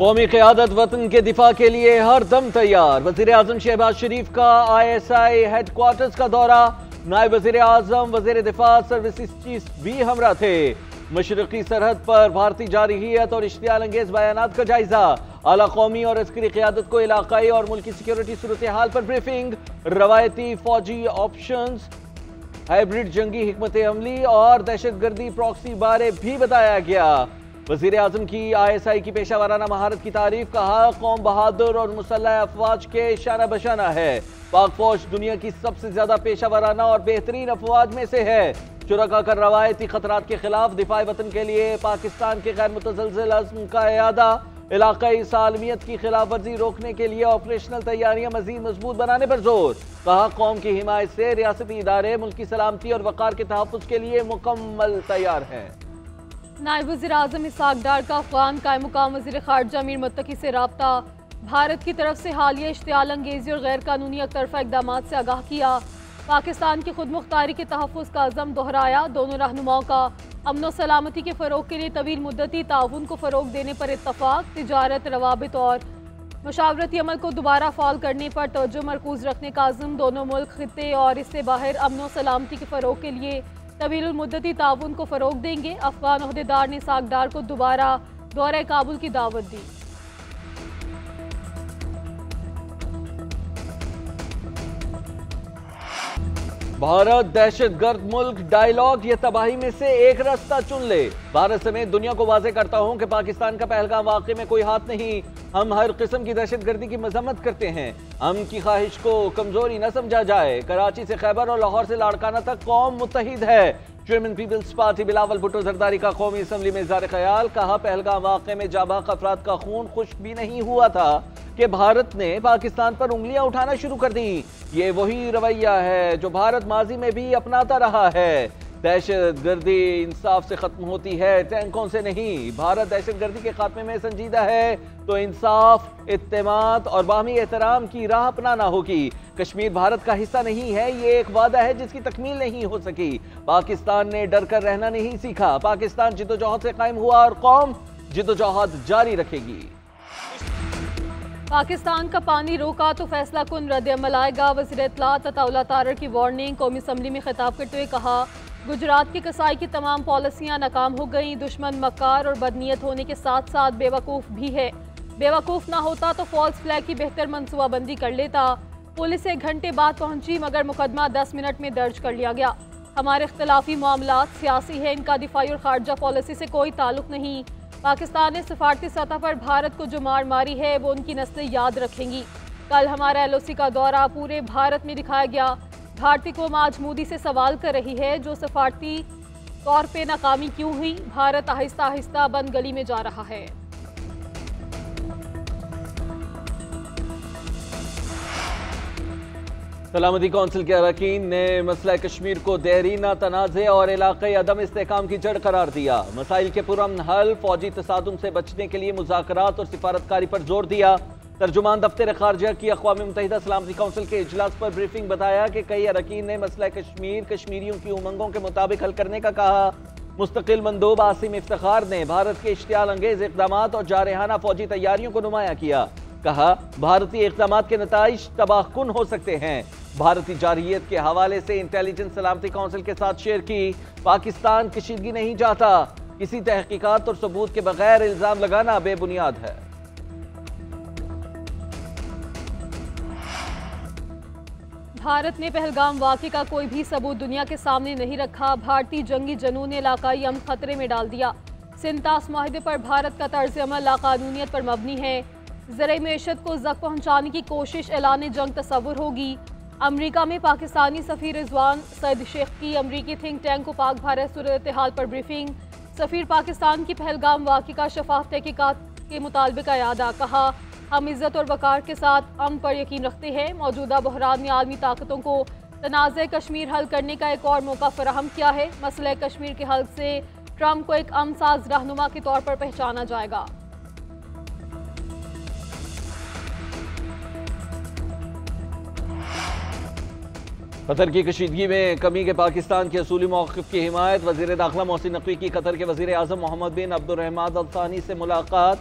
कौमी क़यादत वतन के दिफा के लिए हर दम तैयार। वज़ीर आज़म शहबाज शरीफ का ISI हेडक्वार्टर्स का दौरा। नायब वज़ीर आज़म वज़ीर दिफा सर्विसेज चीफ भी हमरा थे। मशरक़ी सरहद पर भारतीय जारहियत और इश्तियाल अंगेज बयानात का जायजा। आला कौमी और अस्करी क़यादत को इलाकाई और मुल्की सिक्योरिटी सूरत हाल पर ब्रीफिंग। रवायती फौजी ऑप्शंस, हाइब्रिड जंगी हिकमत अमली और दहशतगर्दी प्रॉक्सी बारे भी बताया गया। वज़ीर आज़म की ISI की पेशा वाराना महारत की तारीफ। कहा कौम बहादुर और मुसल्लह अफवाज के शाना बशाना है। पाक फौज दुनिया की सबसे ज्यादा पेशा वाराना और बेहतरीन अफवाज में से है। शुरका कर रवायती खतरात के खिलाफ दिफाई वतन के लिए पाकिस्तान के गैर मुतज़लज़िल अज़्म का इयादा। इलाकाई सालमियत की खिलाफ वर्जी रोकने के लिए ऑपरेशनल तैयारियां मजीद मजबूत बनाने पर जोर। कहा कौम की हिमायत से रियासती इदारे मुल्क की सलामती और वक़ार के तहफ़्फ़ुज़ के लिए मुकम्मल तैयार हैं। नायब वज़ीर आज़म इसहाक़ डार का अफ़गान कायम-मुक़ाम वज़ीर ख़ारजा मीर मुत्तकी से रब्ता। भारत की तरफ से हालिया इश्तियाल अंगेज़ी और गैर कानूनी एकतरफ़ा इक़दामात से आगाह किया। पाकिस्तान की खुद मुख्तारी के तहफ़्फ़ुज़ का अज़म दोहराया। दोनों रहनुमाओं का अमन व सलामती के फ़रोग़ के लिए तवील मुद्दती ताउन को फ़रोग़ देने पर इत्तफ़ाक़। तिजारत, रवाबित और मशावरती अमल को दोबारा फ़ाल करने पर तवज्जो मरकूज़ रखने का अज़्म। दोनों मुल्क ख़ित्ते और इससे बाहर अमन व सलामती के फ़रोग़ के लिए तवील मुद्दती ताउन को फ़रोग़ देंगे। अफ़गान ओहदेदार ने इसहाक़ डार को दोबारा दौरे काबुल की दावत दी। भारत दहशतगर्द मुल्क डायलॉग, ये तबाही में से एक रास्ता चुन ले। भारत समेत दुनिया को वाज़ेह करता हूं कि पाकिस्तान का पहलगाम वाक़े में कोई हाथ नहीं। हम हर किस्म की दहशतगर्दी की मजम्मत करते हैं। हम की ख्वाहिश को कमजोरी न समझा जाए। कराची से खैबर और लाहौर से लाड़काना तक कौम मुत्तहिद है। Chairman peoples party Bilawal Bhutto Zardari का कौमी असम्बली में इज़हार ख्याल। कहा पहलगाम वाक़े में जाबाज़ अफराद का खून खुश्क भी नहीं हुआ था कि भारत ने पाकिस्तान पर उंगलियां उठाना शुरू कर दी। ये वही रवैया है जो भारत माजी में भी अपनाता रहा है। दहशतगर्दी इंसाफ से खत्म होती है, टैंकों से नहीं। भारत दहशतगर्दी के खात्मे में संजीदा है तो इंसाफ, इत्तेमाद और बाहमी एहतराम की राह अपनाना होगी। कश्मीर भारत का हिस्सा नहीं है, ये एक वादा है जिसकी तकमील नहीं हो सकी। पाकिस्तान ने डर कर रहना नहीं सीखा। पाकिस्तान जिद्दोजहद से कायम हुआ और कौम जिद्दोजहद जारी रखेगी। पाकिस्तान का पानी रोका तो फैसला कुन रद्द अमल आएगा। वज़ीर इत्तलात अताउल्लाह तारर की वार्निंग। कौमी असम्बली में खिताब करते हुए कहा गुजरात की कसाई की तमाम पॉलिसियां नाकाम हो गई। दुश्मन मक्कार और बदनीयत होने के साथ साथ बेवकूफ़ भी है। बेवकूफ़ ना होता तो फॉल्स फ्लैग की बेहतर मनसूबाबंदी कर लेता। पुलिस 1 घंटे बाद पहुंची मगर मुकदमा 10 मिनट में दर्ज कर लिया गया। हमारे इख्तलाफी मामलात सियासी है, इनका दिफाई और खारजा पॉलिसी से कोई ताल्लुक नहीं। पाकिस्तान ने सफारती सतह पर भारत को जो मार मारी है वो उनकी नस्लें याद रखेंगी। कल हमारा LOC का दौरा पूरे भारत में दिखाया गया। भारतीय कौम आज मोदी से सवाल कर रही है जो सफारती तौर पे नाकामी क्यों हुई। भारत आहिस्ता आहिस्ता बंद गली में जा रहा है। सलामती कौंसिल के अरकान ने मसला कश्मीर को देरीना तनाज़े और इलाक़ाई अदम इस्तेहकाम की जड़ करार दिया। मसाइल के पुरअमन हल, फौजी तसादुम से बचने के लिए मुज़ाकरात और सिफारतकारी पर जोर दिया। तर्जुमान दफ्तर ख़ारजा की अक़वाम मुत्तहिदा सलामती कौंसिल के इजलास पर ब्रीफिंग बताया कि कई अरकान ने मसला कश्मीर कश्मीरियों की उमंगों के मुताबिक हल करने का कहा। मुस्तकिल मंदूब आसिम इफ्तिखार ने भारत के इश्तियाल अंगेज इक़दामात और जारहाना फौजी तैयारियों को नुमाया किया। कहा भारतीय इक़दामात के नताइज तबाहकुन हो सकते हैं। भारतीय जारहियत के हवाले से इंटेलिजेंस सलामती कौंसिल के साथ शेयर की। पाकिस्तान कशीदगी नहीं चाहता। किसी तहकीकात और सबूत के बगैर इल्जाम लगाना बेबुनियाद है। भारत ने पहलगाम वाक़े का कोई भी सबूत दुनिया के सामने नहीं रखा। भारतीय जंगी जनून ने इलाकाई अमन खतरे में डाल दिया। सिंतास माहिदे पर भारत का तर्ज अमल लाकानूनियत पर मबनी है। ज़राई मेशत को ज़ख्म पहुँचाने की कोशिश ऐलान जंग तस्वुर होगी। अमरीका में पाकिस्तानी सफ़ीर रिजवान सईद शेख की अमरीकी थिंक टैंक को पाक भारत सूरत हाल पर ब्रीफिंग। सफ़ीर पाकिस्तान की पहलगाम वाक़े का शफाफ तहकीकात के मुतालबे का यादा। कहा हम इज़्ज़त और वक़ार के साथ अमन पर यकीन रखते हैं। मौजूदा बहरान ने आलमी ताकतों को तनाज़े कश्मीर हल करने का एक और मौका फराहम किया है। मसला कश्मीर के हल से ट्रंप को एक अमन साज रहनुमा के तौर पर पहचाना जाएगा। कतर की कशीदगी में कमी के पाकिस्तान के असूली मौक़िफ़ की हिमायत। वज़ीर दाखिला मोहसिन नकवी की कतर के वज़ीर आज़म मोहम्मद बिन अब्दुर्रहमान अल थानी से मुलाकात।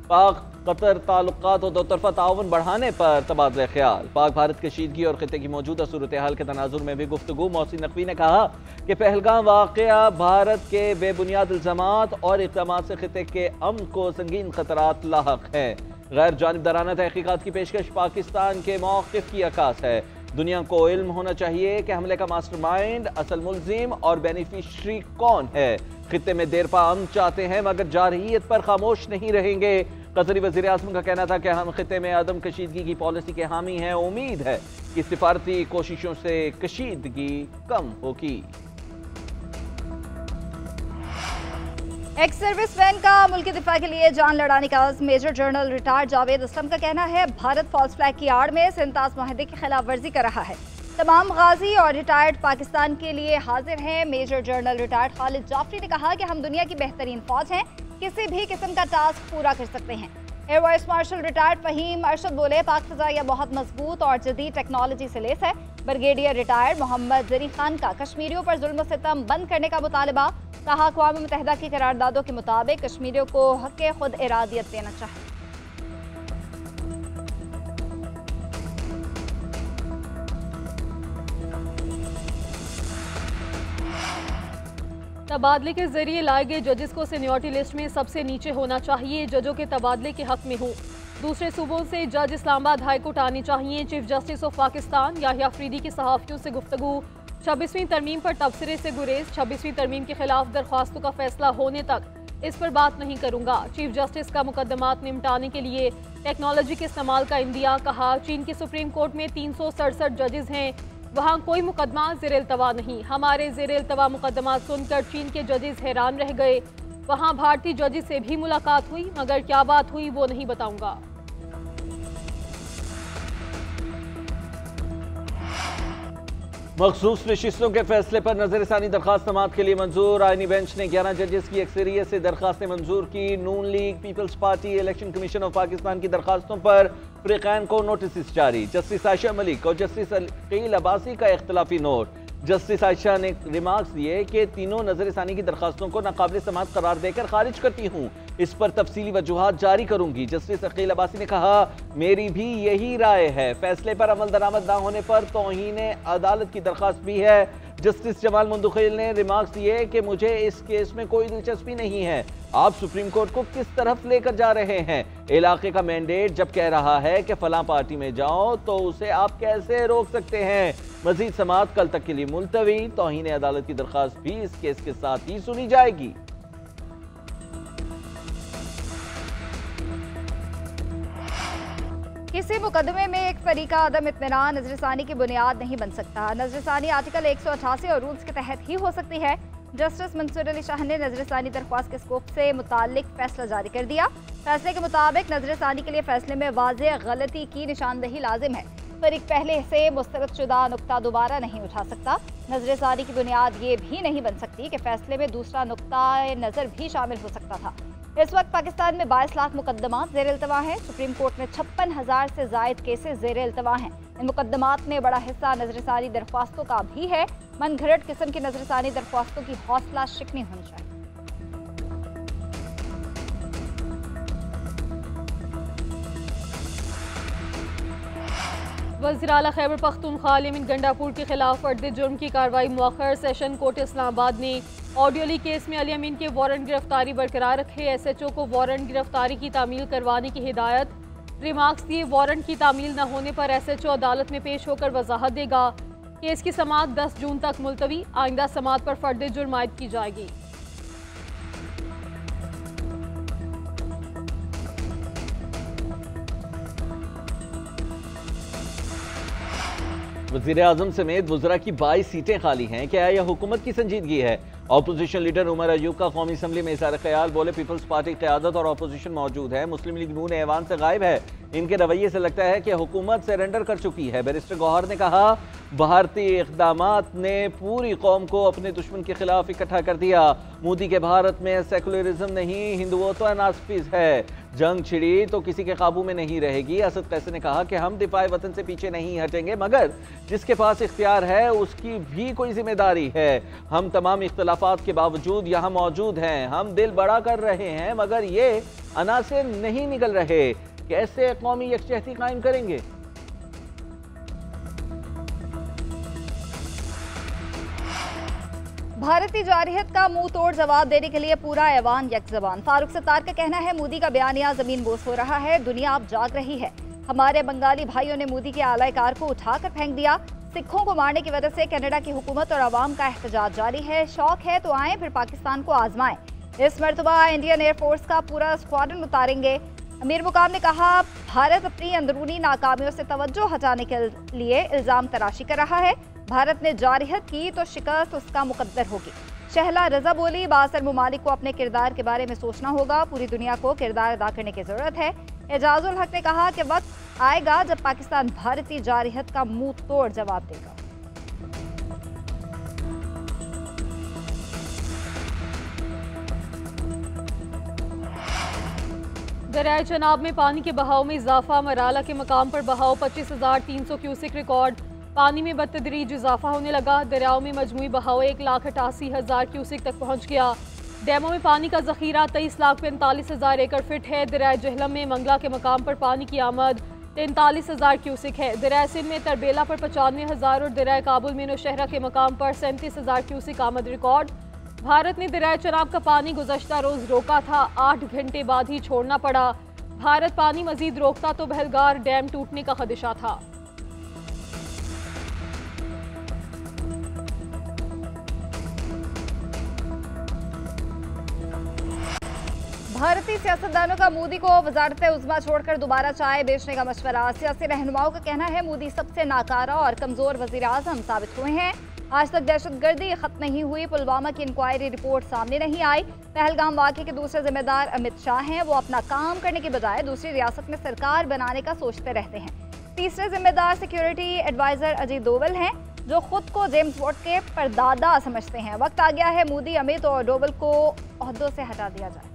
पाक कतर ताल्लुकात और दोतरफा ताउन बढ़ाने पर तबादला ख्याल। पाक भारत कशीदगी और खिते की मौजूदा सूरत हाल के तनाजुर में भी गुफ्तगू। मोहसिन नकवी ने कहा कि पहलगाम वाक़या भारत के बेबुनियाद इल्ज़ामात और इक़दाम से खिते के अमन को संगीन खतरात लाहक है। गैर जानिबदाराना तहकीकात की पेशकश पाकिस्तान के मौक़िफ़ की अक्कास है। दुनिया को इल्म होना चाहिए कि हमले का मास्टरमाइंड, असल मुल्जिम और बेनिफिशरी कौन है। खिते में देर पा अमन चाहते हैं मगर जारहियत पर खामोश नहीं रहेंगे। कतरी वज़ीर आज़म का कहना था कि हम खिते में अदम कशीदगी की पॉलिसी के हामी हैं। उम्मीद है कि सिफारती कोशिशों से कशीदगी कम होगी। एक्स सर्विसमैन का मुल्क दिफा के लिए जान लड़ाने का आज़म। Major general retired Javed Aslam का कहना है भारत फॉल्स फ्लैग की आड़ में सिंताज माहदे की खिलाफ वर्जी कर रहा है। तमाम गाजी और रिटायर्ड पाकिस्तान के लिए हाजिर हैं। Major general retired Khalid Jafri ने कहा कि हम दुनिया की बेहतरीन फौज हैं, किसी भी किस्म का टास्क पूरा कर सकते हैं। Air vice marshal retired Faheem Arshad बोले पाक फ़िज़ाइया बहुत मजबूत और जदीद टेक्नोलॉजी से लेस है। ब्रिगेडियर रिटायर्ड मोहम्मद जरी खान का कश्मीरियों पर जुल्म सितम बंद करने का मुतालबा। कहा अक़वाम मुत्तहिदा की करारदादों के मुताबिक कश्मीरियों को हक़ खुद इरादियत देना चाहिए। तबादले के जरिए लाए गए जजेस को सीनियरिटी लिस्ट में सबसे नीचे होना चाहिए। जजों के तबादले के हक में हूँ। दूसरे सूबों से जज इस्लामाबाद हाई कोर्ट आने चाहिए। Chief justice of Pakistan Yahya Afridi की सहाफ़ियों से गुफ्तगू। 26वीं तरमीम पर तबसरे से गुरेज। 26वीं तरमीम के खिलाफ दरख्वास्तों का फैसला होने तक इस पर बात नहीं करूंगा। चीफ जस्टिस का मुकदमात निपटाने के लिए टेक्नोलॉजी के इस्तेमाल का इंदिया। कहा चीन की सुप्रीम कोर्ट में 367 जजेस हैं, वहाँ कोई मुकदमा ज़ेर इल्तवा नहीं। हमारे ज़ेर इल्तवा मुकदमा सुनकर चीन के जजेस हैरान रह गए। वहाँ भारतीय जजेस से भी मुलाकात हुई मगर क्या बात हुई वो नहीं बताऊंगा। मखसूस नशिस्तों के फैसले पर नजरसानी दरखास्त समाअत के लिए मंजूर। आईनी बेंच ने 11 जजेस की अक्सरियत से दरखास्तें मंजूर की। Noon league, peoples party, election commission of Pakistan की दरखास्तों पर फ़रीक़ैन को नोटिस जारी। जस्टिस आयशा मलिक और जस्टिस अकील अब्बासी का इख्तलाफी नोट। जस्टिस आयशा ने रिमार्क्स दिए कि तीनों नजरसानी की दरखास्तों को नाकाबिल समाअत करार देकर खारिज करती हूँ। इस पर तफसीली वजूहात जारी करूंगी। जस्टिस अकील अब्बासी ने कहा मेरी भी यही राय है। फैसले पर अमल दरामद न होने पर तौहीन अदालत की दरखास्त भी है। जस्टिस जमाल मुंदखिल ने रिमार्क्स दिए कि मुझे इस केस में कोई दिलचस्पी नहीं है। आप सुप्रीम कोर्ट को किस तरफ लेकर जा रहे हैं? इलाके का मैंडेट जब कह रहा है कि फलां पार्टी में जाओ तो उसे आप कैसे रोक सकते हैं? मजीद समाअत कल तक के लिए मुलतवी। तौहीन अदालत की दरखास्त भी इस केस के साथ ही सुनी जाएगी। किसी मुकदमे में एक फरीका अदम इत्मीनान नजरसानी की बुनियाद नहीं बन सकता। नजरसानी आर्टिकल 188 और रूल्स के तहत ही हो सकती है। जस्टिस मंसूर अली शाह ने नजरसानी दरख्वास्त के स्कोप से मुतालिक फैसला जारी कर दिया। फैसले के मुताबिक नजरसानी के लिए फैसले में वाज़ेह गलती की निशानदही लाजिम है। फरीक पहले से मुस्तरदशुदा नुक्ता दोबारा नहीं उठा सकता। नजरसानी की बुनियाद ये भी नहीं बन सकती कि फैसले में दूसरा नुक्ता नज़र भी शामिल हो सकता था। इस वक्त पाकिस्तान में 22 लाख मुकदमात ज़ेर इल्तवा हैं। सुप्रीम कोर्ट में 56,000 से ज़ायद केसेस ज़ेर इल्तवा हैं। इन मुकदमात में बड़ा हिस्सा नजरसानी दरख्वास्तों का भी है। मन घड़त किस्म की नजरसानी दरख्वास्तों की हौसला शिकनी होनी चाहिए। वज़ीर आला खैबर पख्तूनख्वा अमीन गंडापुर के खिलाफ फर्द जुर्म की कार्रवाई मुअख्खर। सेशन कोर्ट इस्लामाबाद ने ऑडियो लीक केस में अली अमीन के वारंट गिरफ्तारी बरकरार रखे। SHO को वारंट गिरफ्तारी की तामील करवाने की हिदायत। रिमार्क्स दिए वारंट की तामील न होने पर SHO अदालत में पेश होकर वजाहत देगा। केस की समाअत 10 जून तक मुलतवी। आइंदा समाअत पर फर्द जुर्म आयद की जाएगी। वज़ीर आज़म समेत वज़रा की 22 सीटें खाली हैं। क्या यह हुकूमत की संजीदगी है? अपोजिशन लीडर उमर अयूब का कौमी असम्बली में इज़हार ख्याल। बोले पीपल्स पार्टी क़यादत और अपोजिशन मौजूद है। मुस्लिम लीग नून ऐवान से गायब है। इनके रवैये से लगता है कि हुकूमत सरेंडर कर चुकी है। बैरिस्टर गौहर ने कहा भारतीय इक़दामात ने पूरी कौम को अपने दुश्मन के खिलाफ इकट्ठा कर दिया। मोदी के भारत में सेकुलरिज्म नहीं हिंदुत्व नास्फिज है। जंग छिड़ी तो किसी के काबू में नहीं रहेगी। असद कैसे ने कहा कि हम दिफाए वतन से पीछे नहीं हटेंगे, मगर जिसके पास इख्तियार है उसकी भी कोई जिम्मेदारी है। हम तमाम इख्तलाफात के बावजूद यहाँ मौजूद हैं। हम दिल बड़ा कर रहे हैं मगर ये अनासिर नहीं निकल रहे। कैसे कौमी यकजहती कायम करेंगे? भारतीय जारहियत का मुंह तोड़ जवाब देने के लिए पूरा ऐवान यकजबान। फारूक सत्तार का कहना है मोदी का बयानिया जमीन बोस हो रहा है, दुनिया अब जाग रही है। हमारे बंगाली भाइयों ने मोदी के आलाकार को उठाकर फेंक दिया। सिखों को मारने की वजह से कनाडा की हुकूमत और आवाम का एहतजाज जारी है। शौक है तो आए फिर पाकिस्तान को आजमाएं। इस मरतबा इंडियन एयरफोर्स का पूरा स्क्वाड्रन उतारेंगे। अमीर मुकाम ने कहा भारत अपनी अंदरूनी नाकामियों से तवज्जो हटाने के लिए इल्जाम तराशी कर रहा है। भारत ने जारहियत की तो शिकस्त उसका मुकद्दर होगी। शहला रजा बोली बासर मुमालिक को अपने किरदार के बारे में सोचना होगा, पूरी दुनिया को किरदार अदा करने की जरूरत है। एजाजुल हक ने कहा कि वक्त आएगा जब पाकिस्तान भारतीय जारहियत का मुंह तोड़ जवाब देगा। दरिया चनाब में पानी के बहाव में इजाफा। मराला के मकाम पर बहाव 25,300 क्यूसिक रिकॉर्ड। पानी में बतदरीज इजाफा होने लगा। दरियाओं में मजमूई बहाव 1,88,000 क्यूसिक तक पहुँच गया। डैमों में पानी का जखीरा 23,45,000 एकड़ फिट है। दरिया जहलम में मंगला के मकाम पर पानी की आमद 43,000 क्यूसिक है। दरिया सिंध में तरबेला पर 95,000 और दरिया काबुल में नौशहरा के मकाम पर 37,000 क्यूसिक आमद रिकॉर्ड। भारत ने दरिया चनाब का पानी गुज़श्ता रोज रोका था, 8 घंटे बाद ही छोड़ना पड़ा। भारत पानी मजीद रोकता तो बहलगार डैम टूटने का खदशा था। भारतीय सियासतदानों का मोदी को वजारत उज़्मा छोड़कर दोबारा चाय बेचने का मशवरा। सियासी रहनुमाओं का कहना है मोदी सबसे नाकारा और कमजोर वजीर आज़म साबित हुए हैं। आज तक दहशतगर्दी खत्म नहीं हुई। पुलवामा की इंक्वायरी रिपोर्ट सामने नहीं आई। पहलगाम वाक़े के दूसरे जिम्मेदार अमित शाह हैं। वो अपना काम करने के बजाय दूसरी रियासत में सरकार बनाने का सोचते रहते हैं। तीसरे जिम्मेदार सिक्योरिटी एडवाइजर अजीत डोवल हैं, जो खुद को जेम्स बॉन्ड के परदादा समझते हैं। वक्त आ गया है मोदी, अमित और डोवल को ओहदों से हटा दिया जाए।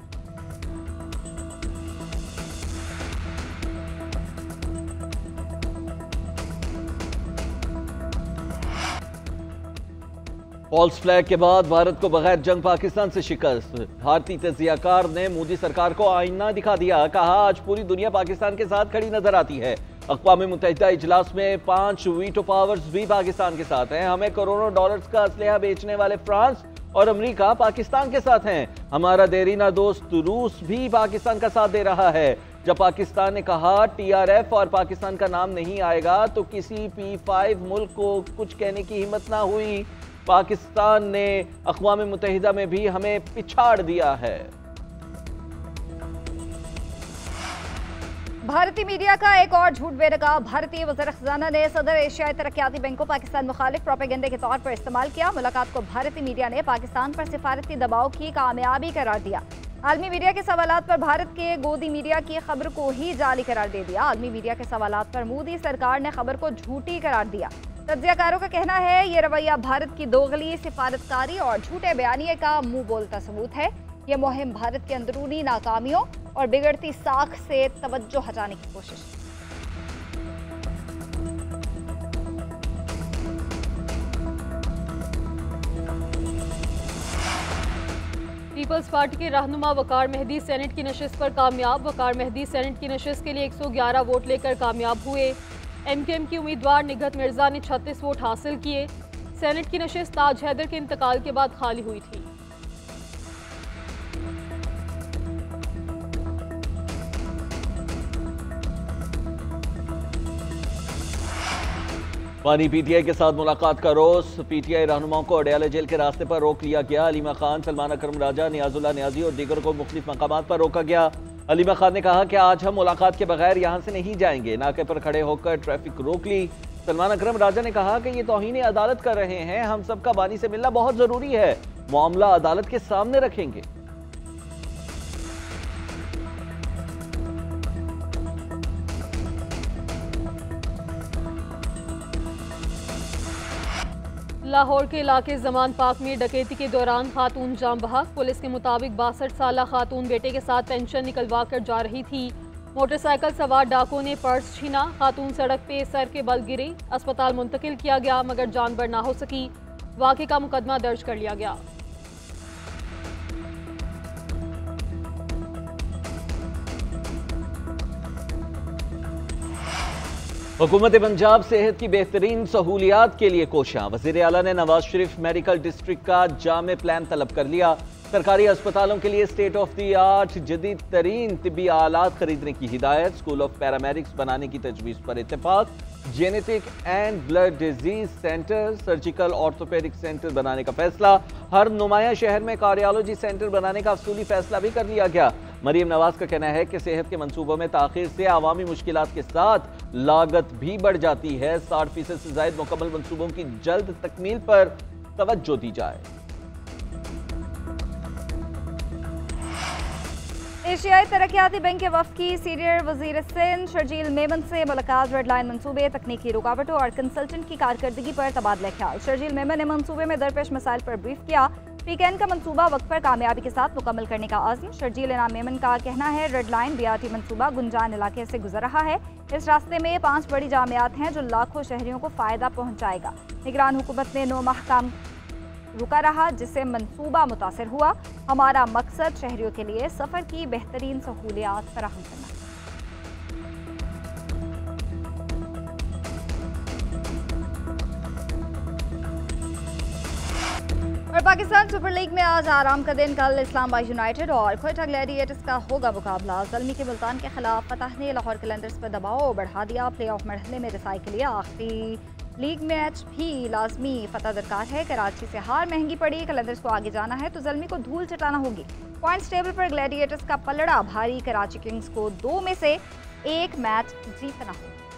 फॉल्स फ्लैग के बाद भारत को बगैर जंग पाकिस्तान से शिकस्त। भारतीय तजियाकार ने मोदी सरकार को आईना दिखा दिया। कहा आज पूरी दुनिया पाकिस्तान के साथ खड़ी नजर आती है। अक़वाम मुत्तहिदा इजलास में 5 वीटो पावर्स भी पाकिस्तान के साथ हैं। हमें करोड़ों डॉलर्स का असलहा बेचने वाले फ्रांस और अमेरिका पाकिस्तान के साथ हैं। हमारा देरीना दोस्त रूस भी पाकिस्तान का साथ दे रहा है। जब पाकिस्तान ने कहा TRF और पाकिस्तान का नाम नहीं आएगा तो किसी P5 मुल्क को कुछ कहने की हिम्मत ना हुई। पाकिस्तान ने अक़वाम मुत्तहिदा में भी हमें पिछाड़ दिया है। भारतीय मीडिया का एक और झूठ बेनकाब। भारतीय वज़ीर ख़ज़ाना ने सदर एशियाई तरक्याती बैंक को पाकिस्तान मुखालिफ प्रोपेगेंडे के तौर पर इस्तेमाल किया। मुलाकात को भारतीय मीडिया ने पाकिस्तान पर सिफारती दबाव की कामयाबी करार दिया। आलमी मीडिया के सवालात पर भारत के गोदी मीडिया की खबर को ही जाली करार दे दिया। आलमी मीडिया के सवालात पर मोदी सरकार ने खबर को झूठी करार दिया। तज्जियाकारों का कहना है ये रवैया भारत की दोगली सिफारतकारी और झूठे बयानिए का मुंह बोलता सबूत है। ये मुहिम भारत के अंदरूनी नाकामियों और बिगड़ती साख से तवज्जो हटाने की कोशिश है। पीपल्स पार्टी के रहनुमा वकार मेहदी सेनेट की नशिस्त पर कामयाब। वकार मेहदी सेनेट की नशिस्त के लिए 111 वोट लेकर कामयाब हुए। MKM की उम्मीदवार निगहत मिर्जा ने 36 वोट हासिल किए। सेनेट की नशिस्त ताज हैदर के इंतकाल के बाद खाली हुई थी। पानी PTI के साथ मुलाकात का रोज। PTI रहनुमाओं को अडयाला जेल के रास्ते पर रोक लिया गया। अलीमा खान, सलमान अकरम राजा, नियाजुल्लाह नियाजी और दीगर को मुख्तलिफ मकामात पर रोका गया। अलीमा खान ने कहा कि आज हम मुलाकात के बगैर यहाँ से नहीं जाएंगे। नाके पर खड़े होकर ट्रैफिक रोक ली। सलमान अकरम राजा ने कहा कि ये तौहीन अदालत कर रहे हैं। हम सबका बानी से मिलना बहुत जरूरी है। मामला अदालत के सामने रखेंगे। लाहौर के इलाके जमान पार्क में डकैती के दौरान खातून जाम बहक। पुलिस के मुताबिक 62 साल खातून बेटे के साथ पेंशन निकलवा कर जा रही थी। मोटरसाइकिल सवार डाकुओं ने पर्स छीना। खातून सड़क पे सर के बल गिरी। अस्पताल मुंतकिल किया गया मगर जान बर ना हो सकी। वाक़े का मुकदमा दर्ज कर लिया गया। हुकूमत पंजाब सेहत की बेहतरीन सहूलियात के लिए कोशां। वज़ीर आला ने नवाज शरीफ मेडिकल डिस्ट्रिक्ट का जामे प्लान तलब कर लिया। सरकारी अस्पतालों के लिए स्टेट ऑफ द आर्ट जदीद तरीन तिब्बी आलात खरीदने की हिदायत। स्कूल ऑफ पैरामेडिक्स बनाने की तजवीज़ पर इत्तेफाक। Genetic and blood disease centre, surgical orthopaedic centre बनाने का फैसला। हर नुमाया शहर में कार्डियोलॉजी सेंटर बनाने का असूली फैसला भी कर लिया गया। मरीम नवाज का कहना है कि सेहत के मंसूबों में ताखीर से आवामी मुश्किलात के साथ लागत भी बढ़ जाती है। 60% से ज्यादा मुकम्मल मंसूबों की जल्द तकमील पर तवज्जो दी जाए। एशियाई तरक्याती बैंक के वफ़द की सीनियर वज़ीर सिंध शर्जील मेमन से मुलाकात। रेड लाइन मंसूबे, तकनीकी रुकावटों और कंसल्टेंट की कारकर्दगी पर तबादला ख्याल। शर्जील मेमन ने मंसूबे में दरपेश मसाइल पर ब्रीफ किया। पीकेएन का मंसूबा वक्त पर कामयाबी के साथ मुकम्मल करने का आज़म। शर्जील इनाम मेमन का कहना है रेड लाइन बीआरटी मंसूबा गुंजान इलाके से गुजर रहा है। इस रास्ते में 5 बड़ी जामियात हैं जो लाखों शहरियों को फ़ायदा पहुँचाएगा। निगरान हुकूमत ने 9 माह काम रुका रहा जिससे मंसूबा मुतासर हुआ। हमारा मकसद शहरियों के लिए सफ़र की बेहतरीन सहूलियात फराहम करना। और पाकिस्तान सुपर लीग में आज आराम का दिन। कल इस्लामाबाद यूनाइटेड और क्वेटा ग्लैडिएटर्स का होगा मुकाबला। ज़ल्मी के मुल्तान के खिलाफ फतह ने लाहौर कलंदर्स पर दबाव बढ़ा दिया। प्ले ऑफ मरहले में रसाई के लिए आखिरी लीग मैच भी लाजमी फतह दरकार है। कराची से हार महंगी पड़ी। कलंदर्स को आगे जाना है तो ज़ल्मी को धूल चटाना होगी। पॉइंट्स टेबल पर ग्लैडिएटर्स का पलड़ा भारी। कराची किंग्स को 2 में से 1 मैच जीतना होगा।